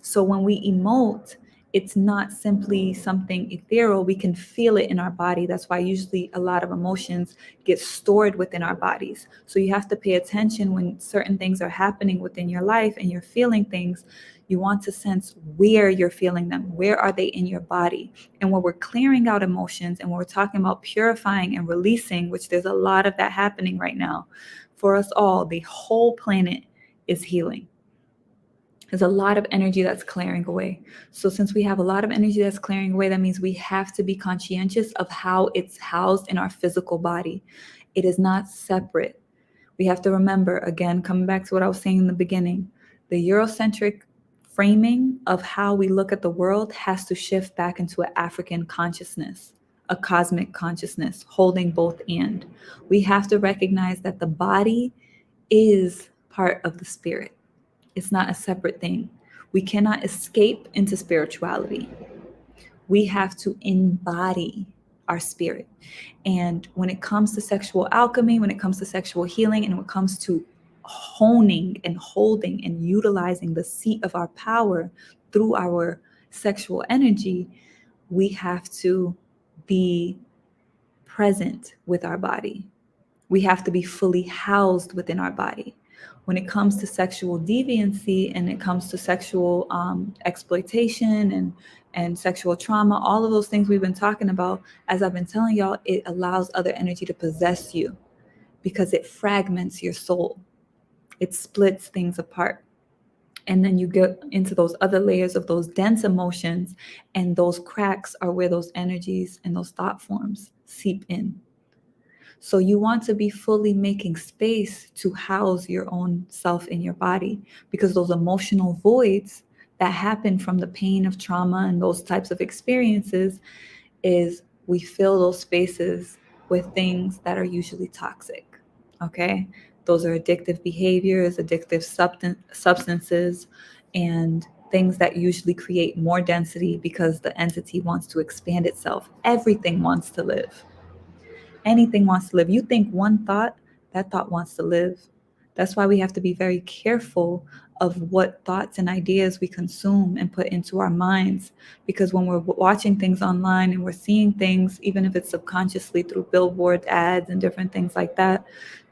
So when we emote, it's not simply something ethereal. We can feel it in our body. That's why usually a lot of emotions get stored within our bodies. So you have to pay attention when certain things are happening within your life and you're feeling things. You want to sense where you're feeling them. Where are they in your body? And when we're clearing out emotions and when we're talking about purifying and releasing, which there's a lot of that happening right now, for us all, the whole planet is healing. There's a lot of energy that's clearing away. So since we have a lot of energy that's clearing away, that means we have to be conscientious of how it's housed in our physical body. It is not separate. We have to remember, again, coming back to what I was saying in the beginning, the Eurocentric framing of how we look at the world has to shift back into an African consciousness, a cosmic consciousness, holding both and. We have to recognize that the body is part of the spirit. It's not a separate thing. We cannot escape into spirituality. We have to embody our spirit. And when it comes to sexual alchemy, when it comes to sexual healing, and when it comes to honing and holding and utilizing the seat of our power through our sexual energy, we have to be present with our body. We have to be fully housed within our body. When it comes to sexual deviancy and it comes to sexual exploitation and sexual trauma, all of those things we've been talking about, as I've been telling y'all, it allows other energy to possess you because it fragments your soul. It splits things apart. And then you get into those other layers of those dense emotions, and those cracks are where those energies and those thought forms seep in. So you want to be fully making space to house your own self in your body, because those emotional voids that happen from the pain of trauma and those types of experiences is we fill those spaces with things that are usually toxic. Okay? Those are addictive behaviors, addictive substances, and things that usually create more density because the entity wants to expand itself. Everything wants to live. Anything wants to live. You think one thought, that thought wants to live. That's why we have to be very careful of what thoughts and ideas we consume and put into our minds. Because when we're watching things online and we're seeing things, even if it's subconsciously through billboard ads and different things like that,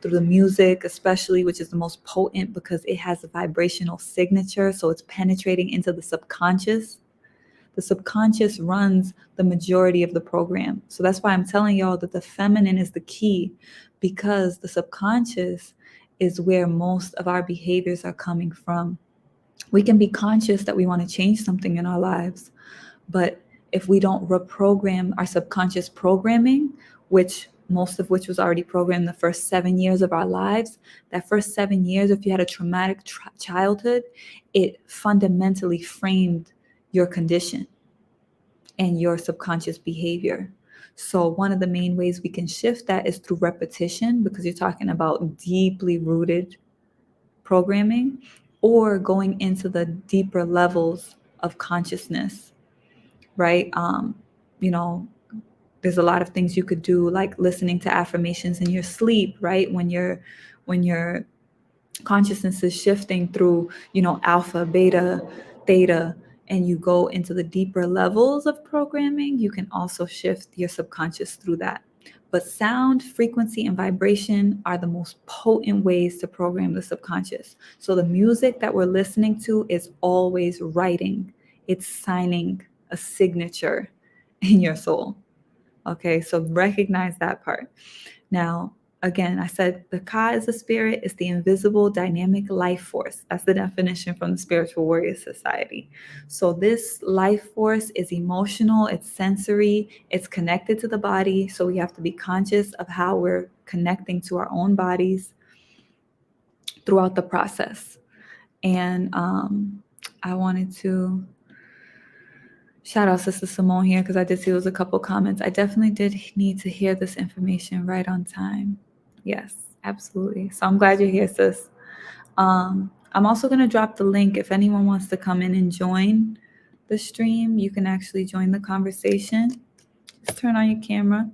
through the music especially, which is the most potent because it has a vibrational signature, so it's penetrating into the subconscious. The subconscious runs the majority of the program. So that's why I'm telling y'all that the feminine is the key, because the subconscious is where most of our behaviors are coming from. We can be conscious that we want to change something in our lives, but if we don't reprogram our subconscious programming, which most of which was already programmed the first 7 years of our lives. That first 7 years, if you had a traumatic childhood, it fundamentally framed your condition and your subconscious behavior. So one of the main ways we can shift that is through repetition, because you're talking about deeply rooted programming, or going into the deeper levels of consciousness, right? You know, there's a lot of things you could do, like listening to affirmations in your sleep, right? When your consciousness is shifting through, alpha, beta, theta, and you go into the deeper levels of programming, you can also shift your subconscious through that. But sound, frequency, and vibration are the most potent ways to program the subconscious. So the music that we're listening to is always writing, it's signing a signature in your soul. Okay, so recognize that part. Now, again, I said the Ka is the spirit, is the invisible dynamic life force. That's the definition from the Spiritual Warrior Society. So this life force is emotional, it's sensory, it's connected to the body. So we have to be conscious of how we're connecting to our own bodies throughout the process. And I wanted to shout out Sister Simone here, because I did see there was a couple comments. I definitely did need to hear this information right on time. Yes, absolutely. So I'm glad you're here, sis. I'm also going to drop the link. If anyone wants to come in and join the stream, you can actually join the conversation. Just turn on your camera.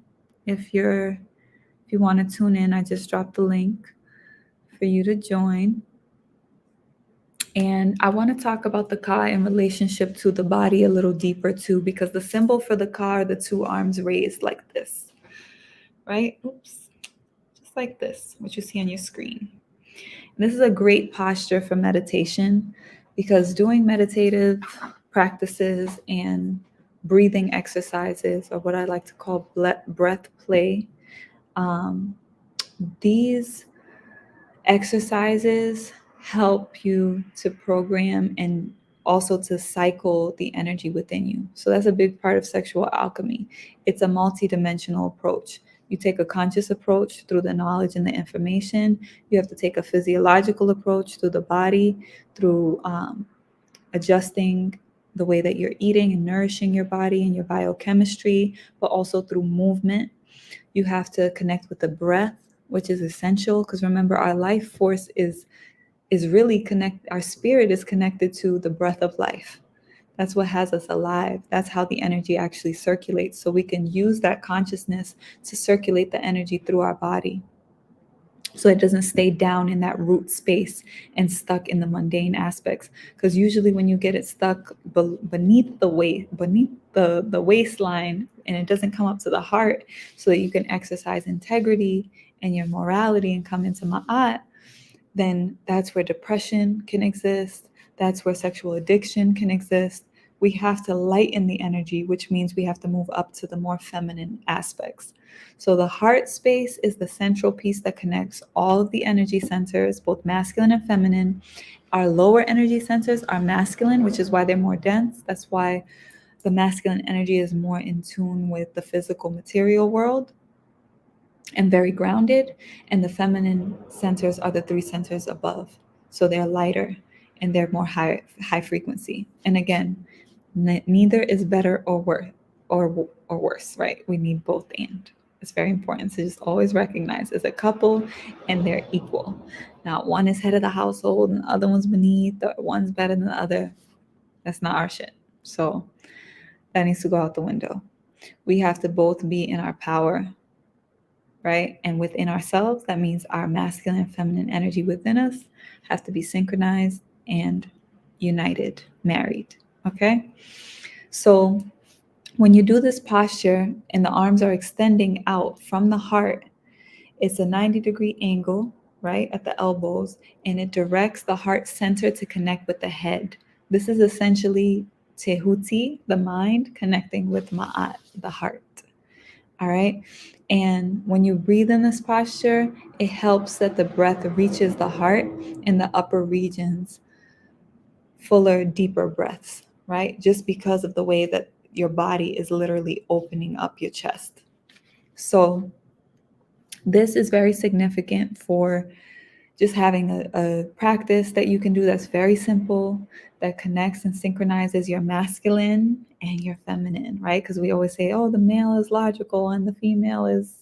If you want to tune in, I just dropped the link for you to join. And I want to talk about the Ka in relationship to the body a little deeper too, because the symbol for the Ka are the two arms raised like this, right? Oops, just like this, what you see on your screen. And this is a great posture for meditation, because doing meditative practices and breathing exercises, or what I like to call breath play, these exercises help you to program and also to cycle the energy within you. So that's a big part of sexual alchemy. It's a multidimensional approach. You take a conscious approach through the knowledge and the information. You have to take a physiological approach through the body, through adjusting the way that you're eating and nourishing your body and your biochemistry, but also through movement. You have to connect with the breath, which is essential, because remember, our life force is really our spirit is connected to the breath of life. That's what has us alive. That's how the energy actually circulates. So we can use that consciousness to circulate the energy through our body, so it doesn't stay down in that root space and stuck in the mundane aspects. Because usually when you get it stuck beneath the waistline, and it doesn't come up to the heart so that you can exercise integrity and your morality and come into ma'at, then that's where depression can exist. That's where sexual addiction can exist. We have to lighten the energy, which means we have to move up to the more feminine aspects. So the heart space is the central piece that connects all of the energy centers, both masculine and feminine. Our lower energy centers are masculine, which is why they're more dense. That's why the masculine energy is more in tune with the physical material world and very grounded. And the feminine centers are the three centers above. So they're lighter and they're more high frequency. And again, neither is better or worse, right? We need both. And it's very important to just always recognize as a couple, and they're equal. Now, one is head of the household and the other one's beneath, the one's better than the other. That's not our shit. So that needs to go out the window. We have to both be in our power, right? And within ourselves, that means our masculine and feminine energy within us has to be synchronized and united, married, okay? So when you do this posture and the arms are extending out from the heart, it's a 90-degree angle, right, at the elbows, and it directs the heart center to connect with the head. This is essentially Tehuti, the mind, connecting with Ma'at, the heart. All right. And when you breathe in this posture, it helps that the breath reaches the heart in the upper regions, fuller, deeper breaths, right? Just because of the way that your body is literally opening up your chest. So this is very significant for just having a practice that you can do that's very simple, that connects and synchronizes your masculine and your feminine, right? Because we always say, oh, the male is logical and the female is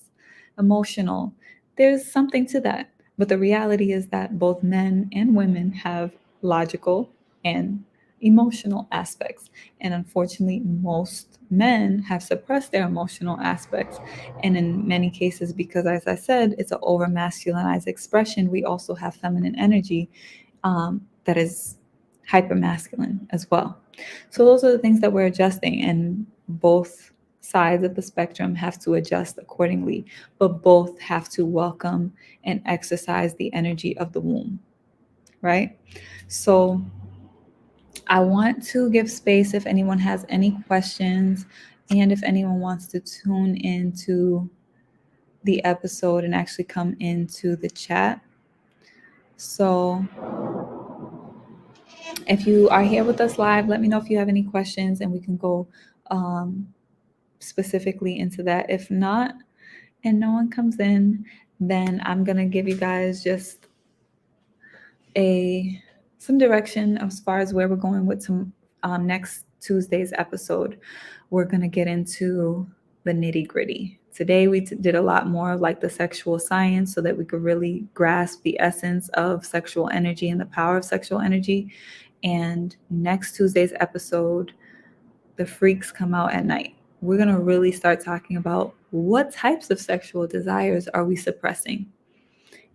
emotional. There's something to that. But the reality is that both men and women have logical and emotional aspects. And unfortunately, most men have suppressed their emotional aspects. And in many cases, because as I said, it's an over masculinized expression, we also have feminine energy that is hyper masculine as well. So those are the things that we're adjusting, and both sides of the spectrum have to adjust accordingly, but both have to welcome and exercise the energy of the womb, right? So I want to give space if anyone has any questions, and if anyone wants to tune into the episode and actually come into the chat. So if you are here with us live, let me know if you have any questions and we can go specifically into that. If not, and no one comes in, then I'm going to give you guys just some direction as far as where we're going with some next Tuesday's episode. We're going to get into the nitty gritty. Today we did a lot more of like the sexual science so that we could really grasp the essence of sexual energy and the power of sexual energy. And next Tuesday's episode, the freaks come out at night. We're going to really start talking about what types of sexual desires are we suppressing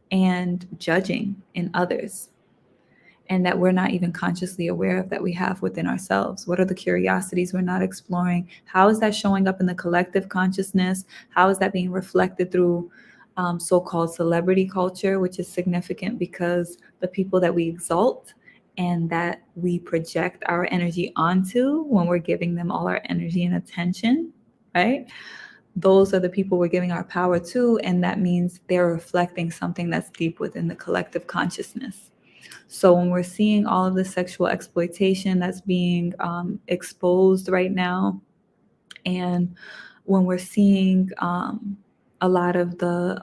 and judging in others, and that we're not even consciously aware of that we have within ourselves. What are the curiosities we're not exploring? How is that showing up in the collective consciousness? How is that being reflected through so-called celebrity culture, which is significant because the people that we exalt and that we project our energy onto when we're giving them all our energy and attention, right? Those are the people we're giving our power to, and that means they're reflecting something that's deep within the collective consciousness. So when we're seeing all of the sexual exploitation that's being exposed right now, and when we're seeing a lot of the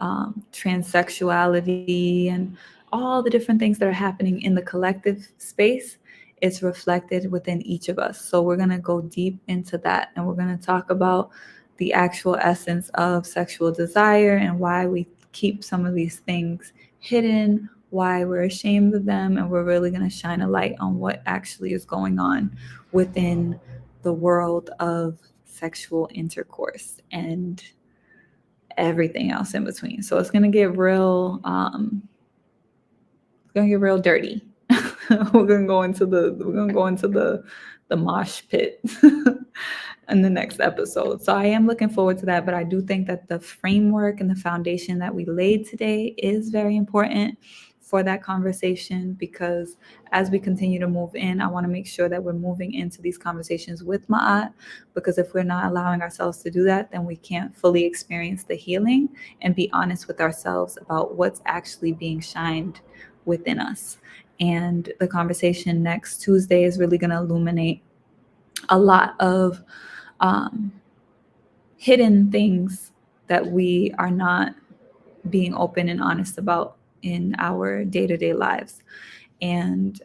transsexuality and all the different things that are happening in the collective space, it's reflected within each of us. So we're going to go deep into that, and we're going to talk about the actual essence of sexual desire and why we keep some of these things hidden, why we're ashamed of them, and we're really going to shine a light on what actually is going on within the world of sexual intercourse and everything else in between. So it's going to get real dirty. we're going to go into the mosh pit in the next episode. So I am looking forward to that, but I do think that the framework and the foundation that we laid today is very important for that conversation, because as we continue to move in, I want to make sure that we're moving into these conversations with Ma'at, because if we're not allowing ourselves to do that, then we can't fully experience the healing and be honest with ourselves about what's actually being shined within us. And the conversation next Tuesday is really going to illuminate a lot of hidden things that we are not being open and honest about in our day-to-day lives. And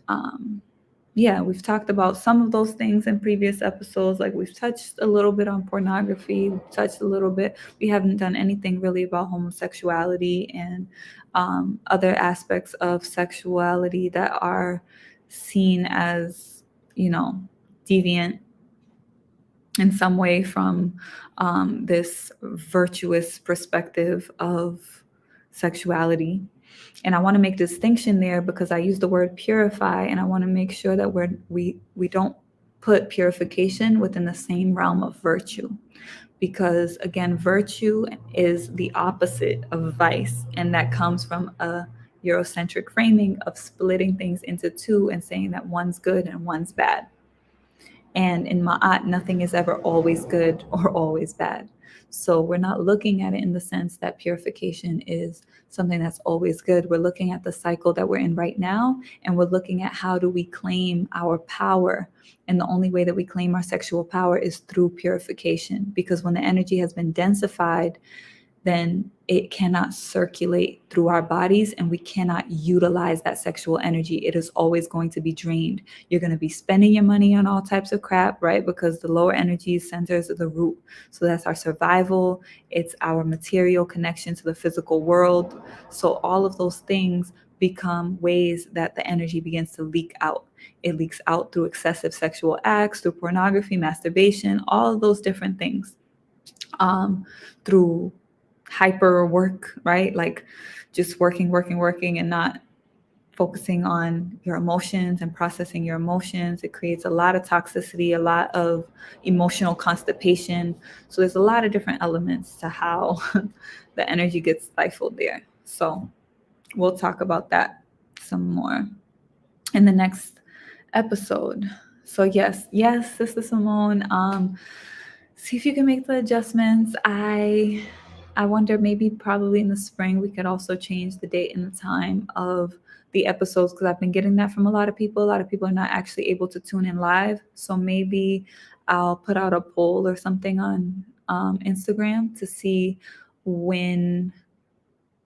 yeah, we've talked about some of those things in previous episodes. Like we've touched a little bit on pornography, we've touched a little bit. We haven't done anything really about homosexuality and other aspects of sexuality that are seen as, deviant in some way from this virtuous perspective of sexuality. And I want to make a distinction there because I use the word purify, and I want to make sure that we don't put purification within the same realm of virtue. Because again, virtue is the opposite of vice, and that comes from a Eurocentric framing of splitting things into two and saying that one's good and one's bad. And in Ma'at, nothing is ever always good or always bad. So we're not looking at it in the sense that purification is something that's always good. We're looking at the cycle that we're in right now, and we're looking at how do we claim our power. And the only way that we claim our sexual power is through purification, because when the energy has been densified, then it cannot circulate through our bodies and we cannot utilize that sexual energy. It is always going to be drained. You're going to be spending your money on all types of crap, right? Because the lower energy centers are the root. So that's our survival. It's our material connection to the physical world. So all of those things become ways that the energy begins to leak out. It leaks out through excessive sexual acts, through pornography, masturbation, all of those different things. Through hyper work, right? Like just working and not focusing on your emotions and processing your emotions. It creates a lot of toxicity, a lot of emotional constipation. So there's a lot of different elements to how the energy gets stifled there. So we'll talk about that some more in the next episode. So yes, Sister Simone, see if you can make the adjustments. I wonder, maybe probably in the spring we could also change the date and the time of the episodes, because I've been getting that from a lot of people. A lot of people are not actually able to tune in live. So maybe I'll put out a poll or something on Instagram to see when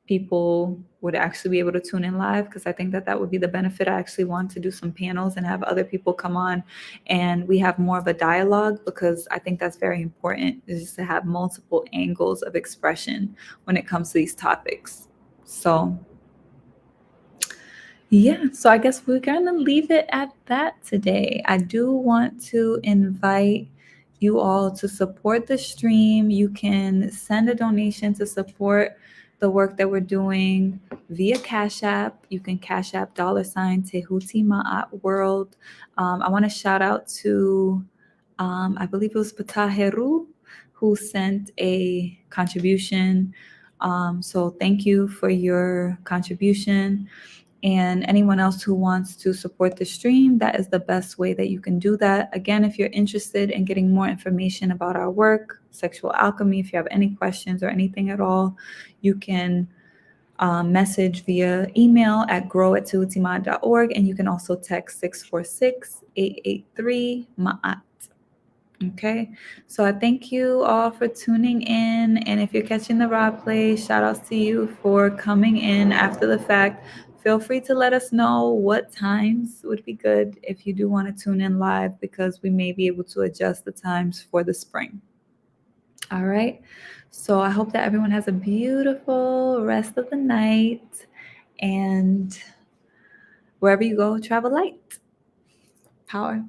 people would actually be able to tune in live, because I think that that would be the benefit. I actually want to do some panels and have other people come on and we have more of a dialogue, because I think that's very important, is just to have multiple angles of expression when it comes to these topics. So yeah, so I guess we're going to leave it at that today. I do want to invite you all to support the stream. You can send a donation to support the work that we're doing via Cash App. You can Cash App $Tehuti Ma'at World. I want to shout out to, I believe it was Pataheru, who sent a contribution. So thank you for your contribution. And anyone else who wants to support the stream, that is the best way that you can do that. Again, if you're interested in getting more information about our work, Sexual Alchemy, if you have any questions or anything at all, you can message via email at grow@tehutima'at.org, and you can also text 646-883-MA'AT. Okay, so I thank you all for tuning in. And if you're catching the raw play, shout outs to you for coming in after the fact. Feel free to let us know what times would be good if you do want to tune in live, because we may be able to adjust the times for the spring. All right, so I hope that everyone has a beautiful rest of the night, and wherever you go, travel light. Power.